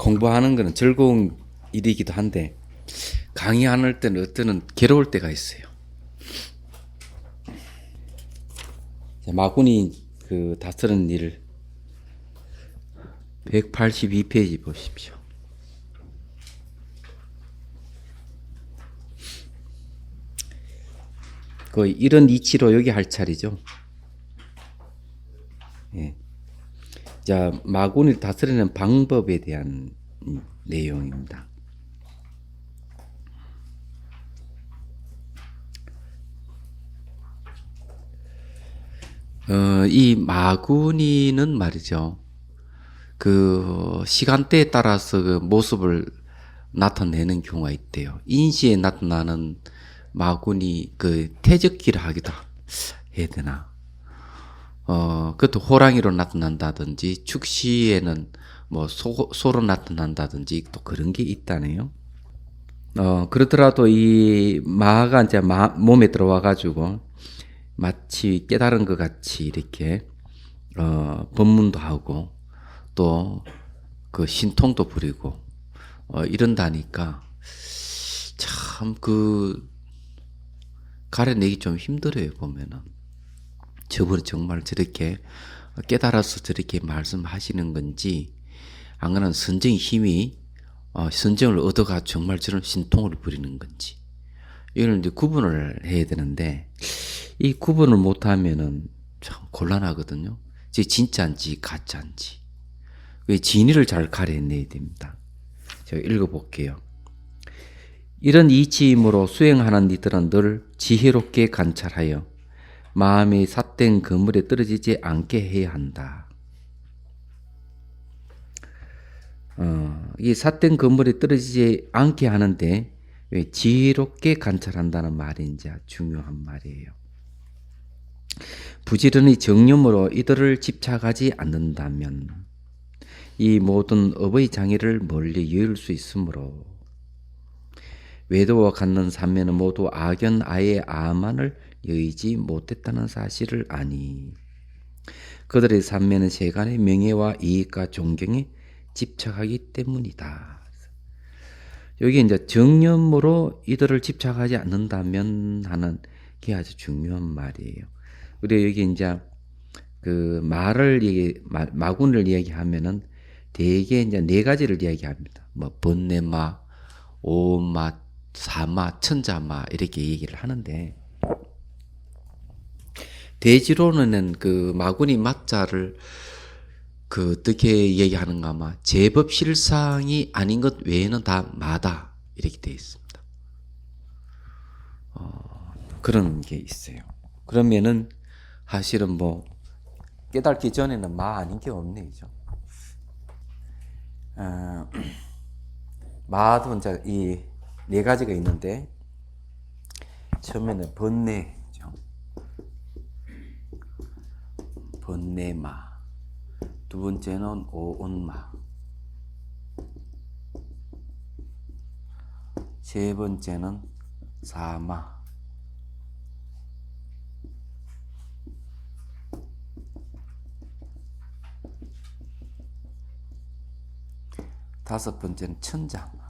공부하는 거는 즐거운 일이기도 한데 강의할 때는 어때는 괴로울 때가 있어요. 마군이 그 다스리는 일을 182페이지 보십시오. 거의 이런 이치로 여기 할 차례죠. 예. 자, 마군을 다스리는 방법에 대한 내용입니다. 이 마군이는 말이죠. 그 시간대에 따라서 그 모습을 나타내는 경우가 있대요. 인시에 나타나는 마군이 그 태적기를 하기도 해야 되나? 그것도 호랑이로 나타난다든지 축시에는 뭐 소로 나타난다든지 또 그런 게 있다네요. 그렇더라도 이 마가 이제 몸에 들어와 가지고 마치 깨달은 것 같이 이렇게 법문도 하고 또 그 신통도 부리고 이런다니까 참 그 가려내기 좀 힘들어요. 보면은 저분은 정말 저렇게 깨달아서 저렇게 말씀하시는 건지 안 그러면 선정의 힘이 선정을 얻어가 정말 저런 신통을 부리는 건지 이걸 이제 구분을 해야 되는데 이 구분을 못하면은 참 곤란하거든요. 진짜인지 가짜인지 진위를 잘 가려내야 됩니다. 제가 읽어볼게요. 이런 이치임으로 수행하는 이들은 늘 지혜롭게 관찰하여 마음이 삿된 그물에 떨어지지 않게 해야 한다. 이 삿된 그물에 떨어지지 않게 하는데 왜 지혜롭게 관찰한다는 말이 이제 중요한 말이에요. 부지런히 정념으로 이들을 집착하지 않는다면 이 모든 업의 장애를 멀리 여을 수 있으므로 외도와 갖는 삼매는 모두 악연 아의 아만을 여의지 못했다는 사실을 아니 그들의 삼매는 세간의 명예와 이익과 존경에 집착하기 때문이다. 여기 이제 정념으로 이들을 집착하지 않는다면 하는 게 아주 중요한 말이에요. 그리고 여기 이제 그 마군을 이야기하면은 대개 이제 네 가지를 이야기합니다. 뭐 번뇌마, 오마, 사마, 천자마 이렇게 얘기를 하는데 대지로는 그 마군이 마자를 그 어떻게 얘기하는가 아마 제법 실상이 아닌 것 외에는 다 마다 이렇게 되어 있습니다. 그런 게 있어요. 그러면은 사실은 뭐 깨닫기 전에는 마 아닌 게 없네, 죠. 마도 이제 이 네 가지가 있는데 처음에는 번뇌죠. 번뇌마. 두 번째는 오온마. 세 번째는 사마. 다섯 번째는 천자마.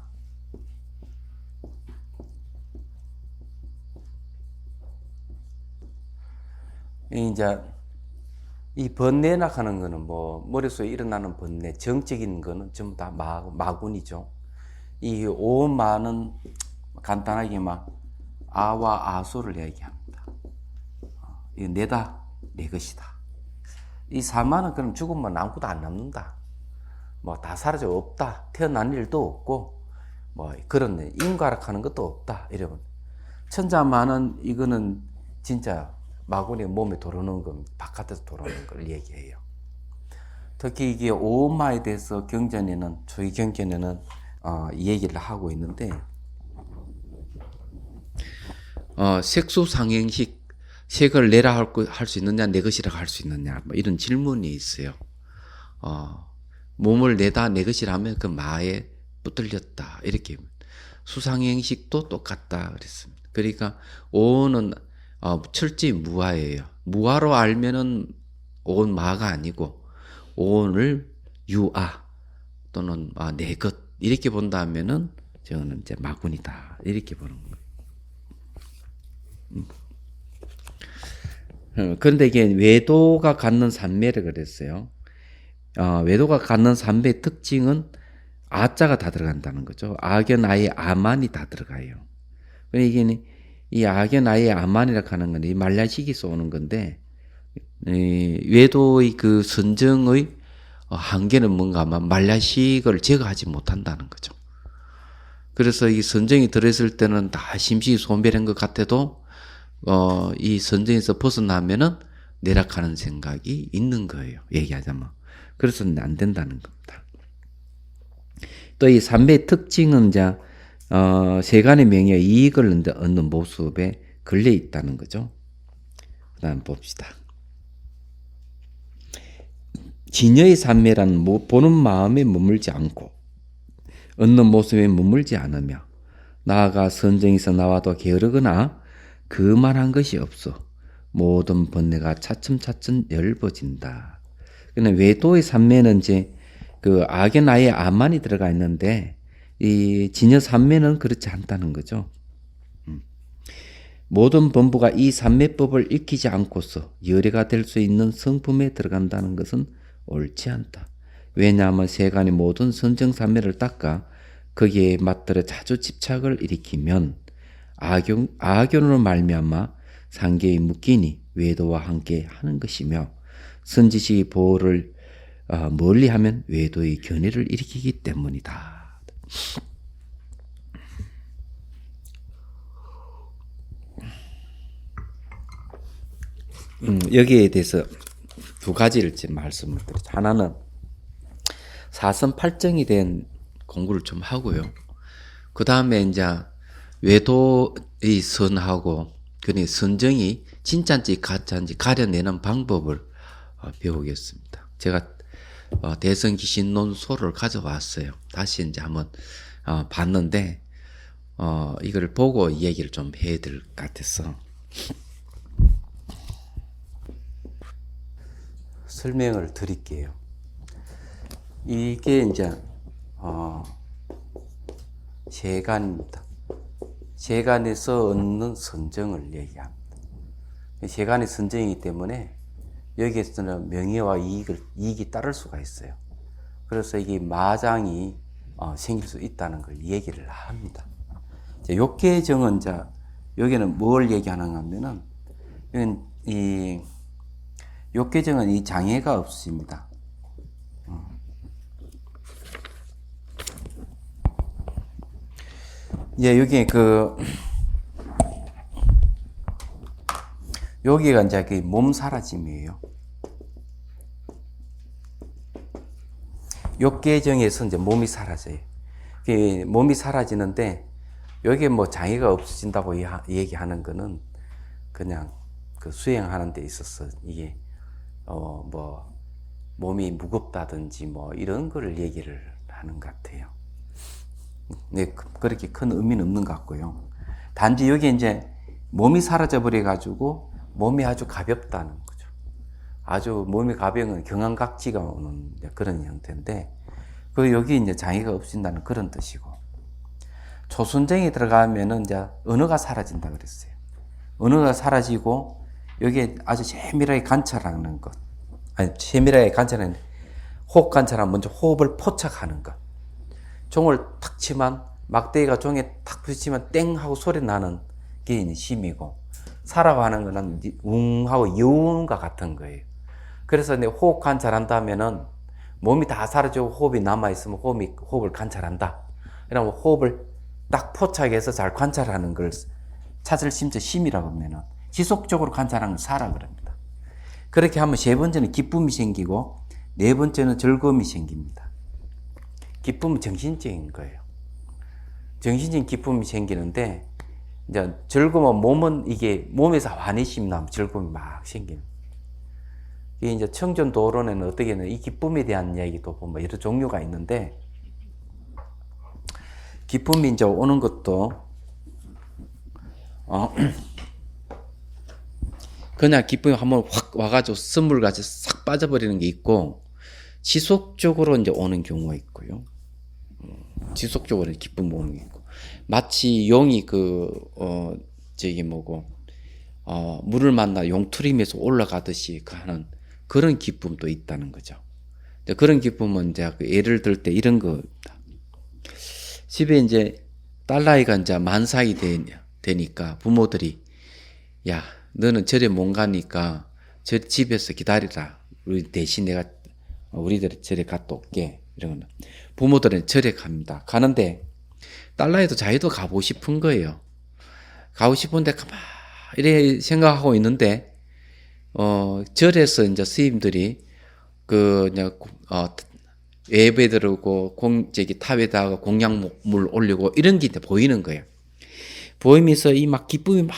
이제 이 번뇌나 하는 거는 뭐 머릿속에 일어나는 번뇌, 정적인 거는 전부 다 마군이죠. 이 오마는 간단하게 막 아와 아소를 얘기합니다. 이 내다, 내 것이다. 이 사마는 그럼 죽으면 아무것도 안 남는다. 뭐 다 사라져 없다. 태어난 일도 없고 뭐 그런 인과락하는 것도 없다. 이러면 천자마는 이거는 진짜 마군이 몸에 들어오는 건 바깥에서 들어오는 걸 얘기해요. 특히 이게 오마에 대해서 경전에는 초기 경전에는 이 얘기를 하고 있는데 색수상행식 색을 내라 할 수 있느냐 내 것이라 할 수 있느냐 뭐 이런 질문이 있어요. 몸을 내다 내 것이라 하면 그 마에 붙들렸다 이렇게 수상행식도 똑같다 그랬습니다. 그러니까 오는 철저히 무아예요. 무아로 알면은 온 마가 아니고 온을 유아 또는 내 것 이렇게 본다면은 저는 이제 마군이다 이렇게 보는 거예요. 그런데 이게 외도가 갖는 산매를 그랬어요. 외도가 갖는 산매의 특징은 아자가 다 들어간다는 거죠. 악연 아의 아만이 다 들어가요. 이게 이 악연 아의 아만이라고 하는 건 이 말라식에서 오는 건데 외도의 그 선정의 한계는 뭔가 하면 말라식을 제거하지 못한다는 거죠. 그래서 이 선정이 들어있을 때는 다 심시소멸한 것 같아도 이 선정에서 벗어나면은 내락하는 생각이 있는 거예요. 얘기하자면. 그래서 안 된다는 겁니다. 또 이 삼배의 특징은 이제 세간의 명예와 이익을 얻는 모습에 걸려 있다는 거죠. 그 다음 봅시다. 진여의 삼매란 보는 마음에 머물지 않고 얻는 모습에 머물지 않으며 나아가 선정에서 나와도 게으르거나 그만한 것이 없어 모든 번뇌가 차츰차츰 엷어진다. 근데 외도의 삼매는 이제 그 악의 나의 아만이 들어가 있는데 이 진여 삼매는 그렇지 않다는 거죠. 모든 범부가 이 삼매법을 익히지 않고서 열애가 될 수 있는 성품에 들어간다는 것은 옳지 않다. 왜냐하면 세간의 모든 선정삼매를 닦아 거기에 맞들어 자주 집착을 일으키면 악연으로 말미암아 상계에 묶이니 외도와 함께 하는 것이며 선지식의 보호를 멀리하면 외도의 견해를 일으키기 때문이다. 여기에 대해서 두 가지를 지금 말씀을 드리죠. 하나는 사선팔정이 된 공부를 좀 하고요. 그 다음에 이제 외도의 선하고 그니 선정이 진짜인지 가짜인지 가려내는 방법을 배우겠습니다. 제가 대성귀신론소를 가져왔어요. 다시 이제 한번 봤는데 이걸 보고 이 얘기를 좀 해야 될 것 같아서 설명을 드릴게요. 이게 이제 세간입니다. 세간에서 얻는 선정을 얘기합니다. 세간의 선정이기 때문에 여기에서는 명예와 이익이 따를 수가 있어요. 그래서 이게 마장이 생길 수 있다는 걸 얘기를 합니다. 욕계정은 이제 여기는 뭘 얘기하는가 하면은 이 욕계정은 이 장애가 없습니다. 이제 여기가 이제 그 몸 사라짐이에요. 욕계정에서 이제 몸이 사라져요. 몸이 사라지는데 여기에 뭐 장애가 없어진다고 얘기하는 거는 그냥 그 수행하는 데 있어서 이게 뭐 몸이 무겁다든지 뭐 이런 거를 얘기를 하는 것 같아요. 네, 그렇게 큰 의미는 없는 것 같고요. 단지 여기 이제 몸이 사라져 버려 가지고 몸이 아주 가볍다는 거죠. 아주 몸이 가벼운 경황각지가 오는 그런 형태인데 여기 이제 장애가 없어진다는 그런 뜻이고, 초순정이 들어가면은 이제 언어가 사라진다 그랬어요. 언어가 사라지고 여기에 아주 세밀하게 관찰하는 것, 세밀하게 관찰하는 호흡 관찰하면 먼저 호흡을 포착하는 것. 종을 탁 치면 막대기가 종에 탁 부딪히면 땡 하고 소리 나는 게 심이고, 사라고 하는 거는 웅 하고 여운과 같은 거예요. 그래서 호흡 관찰한다면은 몸이 다 사라지고 호흡이 남아있으면 호흡을 관찰한다. 그러면 호흡을 딱 포착해서 잘 관찰하는 걸 찾을 심자 심이라고 하면은 지속적으로 관찰하는 걸 사라 그럽니다. 그렇게 하면 세 번째는 기쁨이 생기고 네 번째는 즐거움이 생깁니다. 기쁨은 정신적인 거예요. 정신적인 기쁨이 생기는데, 이제 즐거움은 몸은 이게 몸에서 환희심이 나면 즐거움이 막 생기는. 이게 이제 청전도론에는 어떻게는 이 기쁨에 대한 이야기도 보면 여러 종류가 있는데, 기쁨이 이제 오는 것도 그냥 기쁨이 한번 확 와가지고 선물같이 싹 빠져버리는 게 있고, 지속적으로 이제 오는 경우가 있고요. 지속적으로 기쁨이 오는 게 있고, 마치 용이 물을 만나 용투림에서 올라가듯이 하는 그런 기쁨도 있다는 거죠. 그런 기쁨은 이제 예를 들 때 이런 겁니다. 집에 이제 딸아이가 이제 만삭이 되니까 부모들이, 야, 너는 절에 못 가니까 저 집에서 기다리라. 우리 대신 내가 우리들 절에 갔다 올게. 이런 거는 부모들은 절에 갑니다. 가는데 딸아이도 자기도 가보고 싶은 거예요. 가고 싶은데 가만 이래 생각하고 있는데 절에서 이제 스님들이 예배 드리고 탑에다가 공양물 올리고 이런 게 보이는 거예요. 보이면서 이 막 기쁨이 막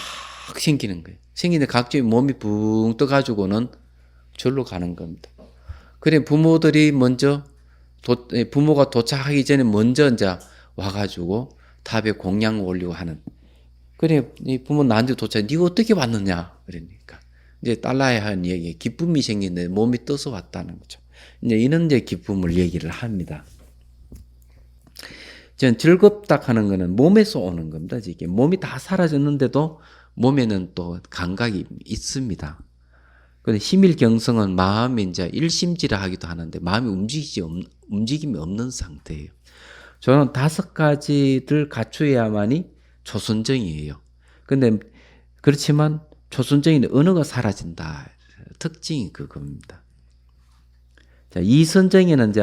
생기는 거예요. 생기는데 각자 몸이 붕 떠가지고는 절로 가는 겁니다. 그래 부모들이 먼저 부모가 도착하기 전에 먼저 이제 와가지고 탑에 공양을 올리고 하는. 그래 이 부모 나한테 도착. 네가 어떻게 왔느냐? 그러니까 이제 딸아이 한 얘기, 기쁨이 생기는데 몸이 떠서 왔다는 거죠. 이제 이런 이제 기쁨을 얘기를 합니다. 전 즐겁다 하는 거는 몸에서 오는 겁니다. 이게 몸이 다 사라졌는데도 몸에는 또 감각이 있습니다. 근데 희밀경성은 마음이 이제 일심지라 하기도 하는데 마음이 움직임이 없는 상태예요. 저는 5가지를 갖추어야만이 초선정이에요. 근데 그렇지만 초선정에는 언어가 사라진다. 특징이 그겁니다. 자, 이선정에는 이제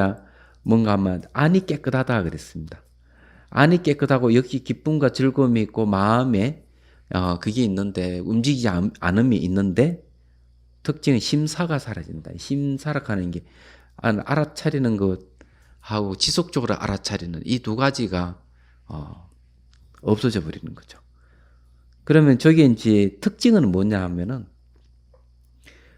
뭔가 하면 안이 깨끗하다 그랬습니다. 안이 깨끗하고 역시 기쁨과 즐거움이 있고 마음에 그게 있는데 움직이지 않음이 있는데 특징은 심사가 사라진다. 심사락하는 게 알아차리는 것하고 지속적으로 알아차리는 이 2가지가 없어져 버리는 거죠. 그러면 저게 이제 특징은 뭐냐 하면은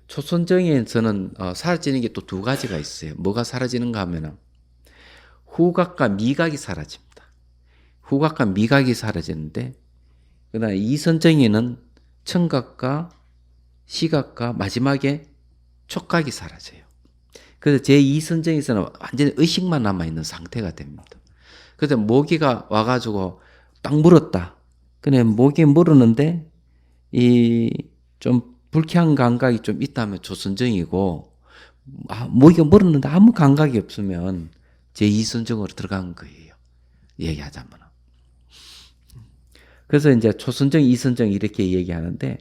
초선정에서는 사라지는 게 또 2가지가 있어요. 뭐가 사라지는가 하면은 후각과 미각이 사라집니다. 후각과 미각이 사라지는데 그다음에 이선정에는 청각과 시각과 마지막에 촉각이 사라져요. 그래서 제2선정에서는 완전히 의식만 남아있는 상태가 됩니다. 그래서 모기가 와가지고 딱 물었다. 그래 모기에 물었는데 좀 불쾌한 감각이 좀 있다면 조선정이고 모기가 물었는데 아무 감각이 없으면 제2선정으로 들어간 거예요. 얘기하자면. 그래서 이제 초선정, 이선정 이렇게 얘기하는데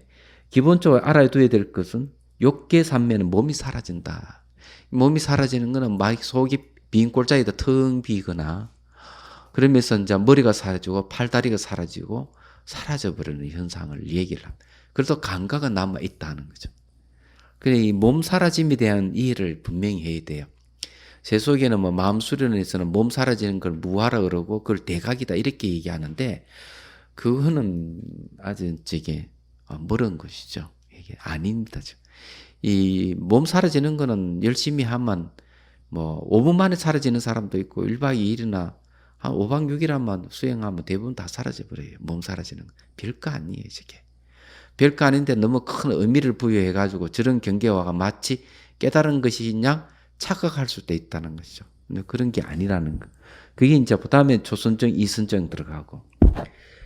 기본적으로 알아둬야 될 것은 욕계산면은 몸이 사라진다. 몸이 사라지는 것은 막 속이 빈 꼴짜기다 텅 비거나 그러면서 이제 머리가 사라지고 팔다리가 사라지고 사라져버리는 현상을 얘기를 합니다. 그래서 감각은 남아 있다는 거죠. 그래 이 몸 사라짐에 대한 이해를 분명히 해야 돼요. 제 속에는 뭐 마음 수련에서는 몸 사라지는 걸 무하라 그러고 그걸 대각이다 이렇게 얘기하는데 그거는 아주 멀은 것이죠. 이게 아닙니다. 이 몸 사라지는 거는 열심히 하면 뭐 5분 만에 사라지는 사람도 있고 1박 2일이나 한 5박 6일 하면 수행하면 대부분 다 사라져버려요. 몸 사라지는 거. 별거 아니에요. 저게. 별거 아닌데 너무 큰 의미를 부여해가지고 저런 경계와가 마치 깨달은 것이냐 착각할 수도 있다는 것이죠. 근데 그런 게 아니라는 거. 그게 이제 그 다음에 초선정, 이선정 들어가고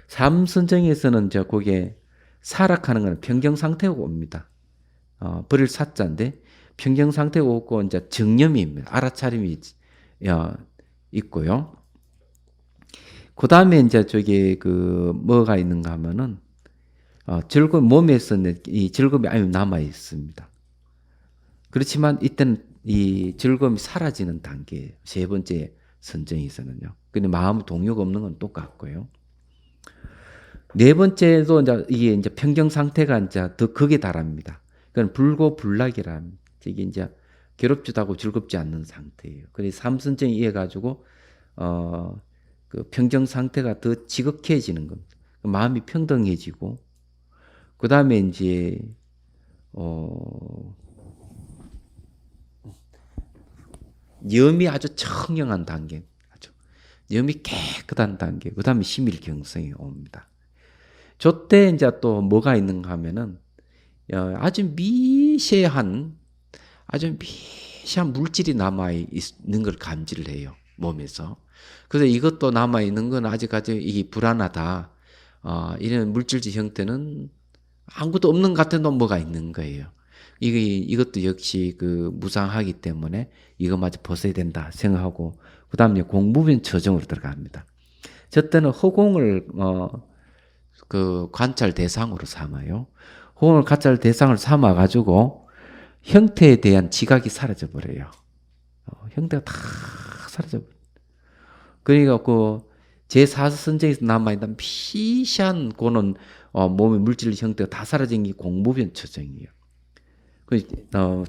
3선정에서는 이제 그게 사락하는 건 평정 상태가 옵니다. 버릴 사자인데 평정 상태가 오고 이제 정념입니다. 알아차림이 있고요. 그 다음에 이제 뭐가 있는가 하면은 즐거움 몸에서는 이 즐거움이 아주 남아 있습니다. 그렇지만 이때는 이 즐거움이 사라지는 단계 3번째 선정에서는요. 근데 마음 동요가 없는 건 똑같고요. 4번째도 이게 이제 평정 상태가 이제 더 극에 달합니다. 그건 불고불락이라 이게 이제 괴롭지도 않고 즐겁지 않는 상태예요. 그래서 3선정이 이어가지고 그 평정 상태가 더 지극해지는 겁니다. 마음이 평등해지고 그 다음에 이제 염이 아주 청량한 단계, 염이 깨끗한 단계. 그 다음에 심일경성이 옵니다. 저때 이제 또 뭐가 있는가 하면은 아주 미세한 미세한 물질이 남아 있는 걸 감지를 해요. 몸에서. 그래서 이것도 남아 있는 건 아직까지 이게 불안하다. 이런 물질지 형태는 아무것도 없는 것 같은 건 뭐가 있는 거예요. 이것도 역시 그 무상하기 때문에 이것마저 벗어야 된다 생각하고, 그 다음에 공부변 처정으로 들어갑니다. 저 때는 허공을, 그 관찰 대상으로 삼아요. 허공을 관찰 대상을 삼아가지고 형태에 대한 지각이 사라져버려요. 형태가 다 사라져버려요. 그러니까 그 제4선정에서 남아있는 미세한 거는 몸의 물질 형태가 다 사라진 게 공부변 처정이에요.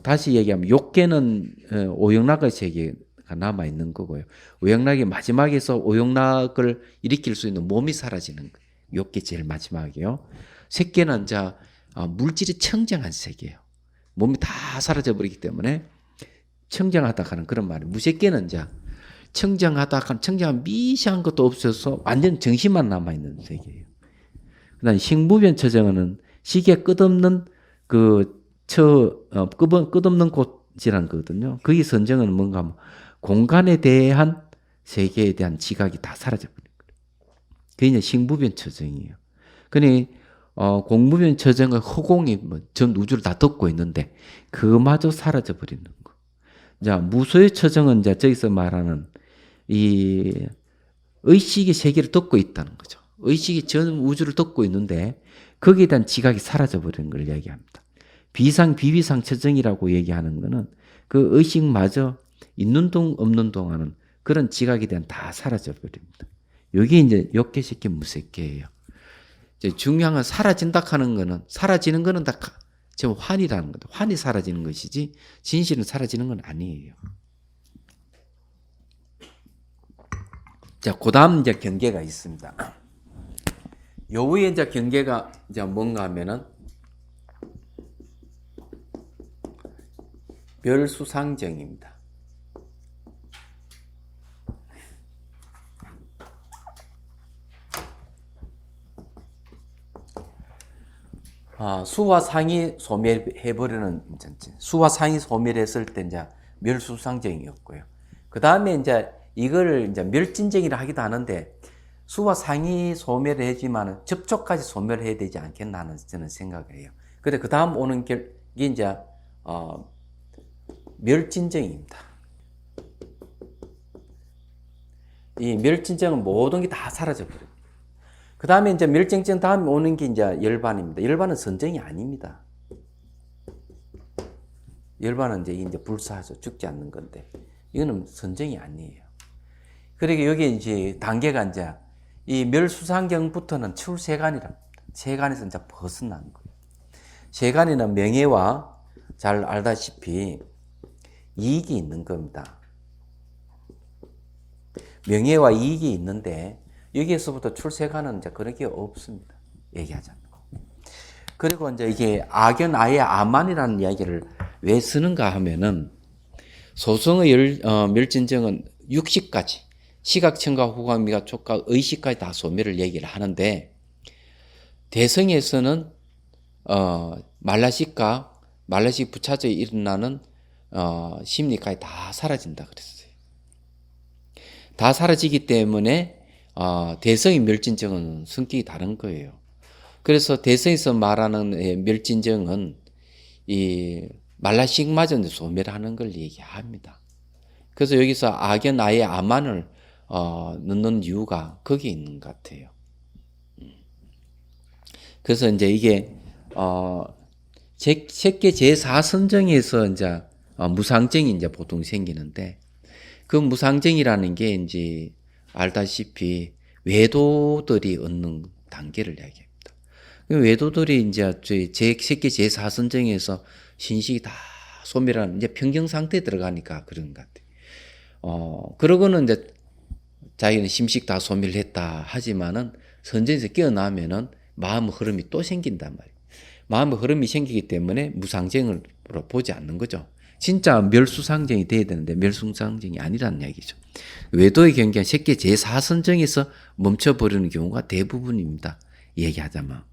다시 얘기하면 욕계는 오영락의 세계가 남아있는 거고요. 오영락이 마지막에서 오영락을 일으킬 수 있는 몸이 사라지는 거예요. 욕계 제일 마지막이요. 색계는 이제 물질이 청정한 세계예요. 몸이 다 사라져버리기 때문에 청정하다 하는 그런 말이에요. 무색계는 이제 청정하다, 청정한 미세한 것도 없어서 완전 정신만 남아있는 세계예요. 그 다음에 식무변 처정은 시계 끝없는 끝없는 곳이라는 거거든요. 거기 선정은 뭔가 하면 공간에 대한 세계에 대한 지각이 다 사라져버린 거예요. 그게 이제 식무변 처정이에요. 그러니 공무변 처정은 허공이 전 우주를 다 덮고 있는데 그마저 사라져버리는 거. 자, 무소의 처정은 이제 저기서 말하는 이 의식이 세계를 덮고 있다는 거죠. 의식이 전 우주를 덮고 있는데 거기에 대한 지각이 사라져버리는 걸 이야기합니다. 비비상 처정이라고 얘기하는 거는 그 의식마저 있는 동 없는 동안은 그런 지각에 대한 다 사라져버립니다. 이게 이제 욕계식계 무색계예요. 중요한 건 사라진다 하는 거는, 사라지는 거는 다 지금 환이라는 거다. 환이 사라지는 것이지 진실은 사라지는 건 아니에요. 자, 그 다음 이제 경계가 있습니다. 요 위에 이제 경계가 이제 뭔가 하면은 멸수상정입니다. 수와 상이 소멸해버리는, 수와 상이 소멸했을 때 이제 멸수상정이었고요. 그 다음에 이제 이걸 이제 멸진정이라 하기도 하는데, 수와 상이 소멸을 해지만 접촉까지 소멸해야 되지 않겠나 하는 저는 생각을 해요. 근데 그 다음 오는 게 이제, 멸진정입니다. 이 멸진정은 모든 게 다 사라져버려요. 그 다음에 이제 멸진정 다음에 오는 게 이제 열반입니다. 열반은 선정이 아닙니다. 열반은 이제 불사하죠. 죽지 않는 건데. 이거는 선정이 아니에요. 그러니까 여기 이제 단계가 이제 이 멸수상경부터는 출세간이랍니다. 세간에서 이제 벗어난 거예요. 세간에는 명예와 잘 알다시피 이익이 있는 겁니다. 명예와 이익이 있는데 여기에서부터 출세간은 이제 그런 게 없습니다. 얘기하자면. 그리고 이제 이게 악연 아예 아만이라는 이야기를 왜 쓰는가 하면은 소승의 멸진정은 육식까지 시각, 청각, 후각, 미각, 촉각, 의식까지 다 소멸을 얘기를 하는데 대성에서는 말라식 부차적에 일어나는 심리까지 다 사라진다 그랬어요. 다 사라지기 때문에 대성의 멸진정은 성격이 다른 거예요. 그래서 대성에서 말하는 멸진정은 이 말라식마저 소멸하는 걸 얘기합니다. 그래서 여기서 악연 아예 아만을 넣는 이유가 거기에 있는 것 같아요. 그래서 이제 이게 색계 제4선정에서 이제 무상정이 이제 보통 생기는데 그 무상정이라는 게 이제 알다시피 외도들이 얻는 단계를 이야기합니다. 외도들이 이제 색계 제4선정에서 신식이 다 소멸하는 이제 평정 상태에 들어가니까 그런 것 같아요. 그러고는 이제 자기는 심식 다 소멸했다 하지만은 선정에서 깨어나면은 마음의 흐름이 또 생긴단 말이에요. 마음의 흐름이 생기기 때문에 무상정으로 보지 않는 거죠. 진짜 멸수상정이 돼야 되는데 멸수상정이 아니라는 얘기죠. 외도의 경계는 색계 제4선정에서 멈춰버리는 경우가 대부분입니다. 얘기하자면.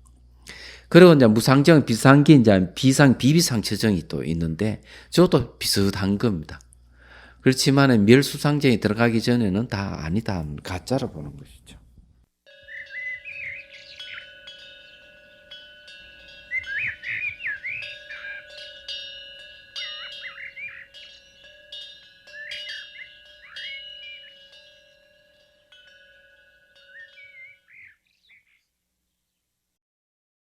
그리고 이제 무상증, 비상기, 이제 비비상처증이 또 있는데 저것도 비슷한 겁니다. 그렇지만 멸수상증이 들어가기 전에는 다 아니다, 가짜로 보는 것이죠.